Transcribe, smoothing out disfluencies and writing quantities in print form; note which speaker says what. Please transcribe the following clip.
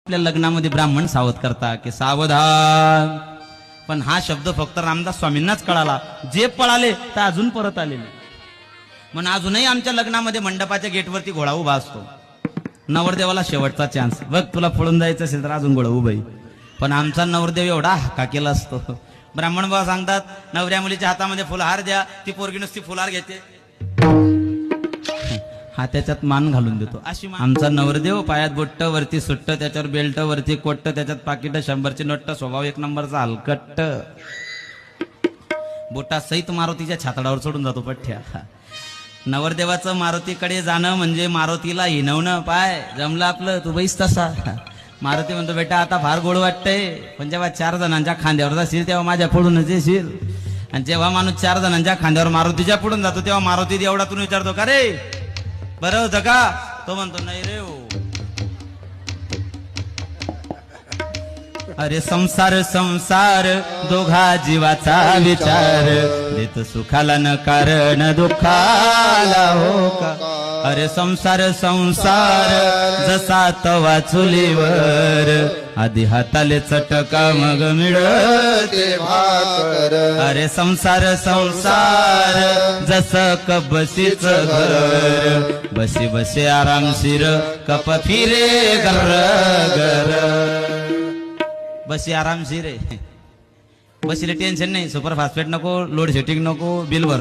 Speaker 1: आपल्या लग्नामध्ये ब्राह्मण सावध करता की सावधान, पण हा शब्द फक्त रामदास स्वामींनाच कळाला. जे पळाले तर अजून परत आलेले. म्हणून अजूनही आमच्या लग्नामध्ये मंडपाच्या गेटवरती घोडा उभा असतो. नवरदेवाला शेवटचा चान्स, बघ तुला पळून जायचं असेल तर अजून घोडा उभा आहे. पण आमचा नवरदेव एवढा हक्का केला असतो. ब्राह्मण बाबा सांगतात नवऱ्या मुलीच्या हातामध्ये फुलहार द्या. ती पोरगी नुसती फुलहार घेते, हा त्याच्यात मान घालून देतो. अशी आमचा नवरदेव पायात बोट्ट वरती सुट्ट, त्याच्यावर बेल्ट वरती कोट्ट, त्याच्यात पाकिट 100ची नोट्ट, स्वभाव एक नंबरचा हलकट्ट. बोटा सहित मारुतीच्या छातडावर सोडून जातो पठ्ठ्या. नवरदेवाचं मारुतीकडे जाणं म्हणजे मारुतीला हिनवणं. पाय जमलं आपलं, तू बैस तसा. मारुती म्हणतो बेटा आता फार गोड वाटतंय, पण जेव्हा 4 जणांच्या खांद्यावर जाशील तेव्हा माझ्या पुढूनच येशील. आणि जेव्हा माणूस 4 जणांच्या खांद्यावर मारुतीच्या पुढून जातो तेव्हा मारुती एवढातून विचारतो का रे बरं होतं का? तो म्हणतो नाही रे हो. अरे संसार संसार दोघा जीवाचा विचार, देत सुखाला न कारण दुःखाला हो का. अरे संसार संसार जसा तवा चुलीवर, आधी हाताले चटका मग मिळते भाकर. अरे संसार संसार जसं कबसीच घर, बसी बसे आरामशीर कप फिरे गर गर. बसी आरामशीर आहे, बसीला टेन्शन नाही, सुपर फास्फेट नको, लोड शेटिंग नको, बिल भर.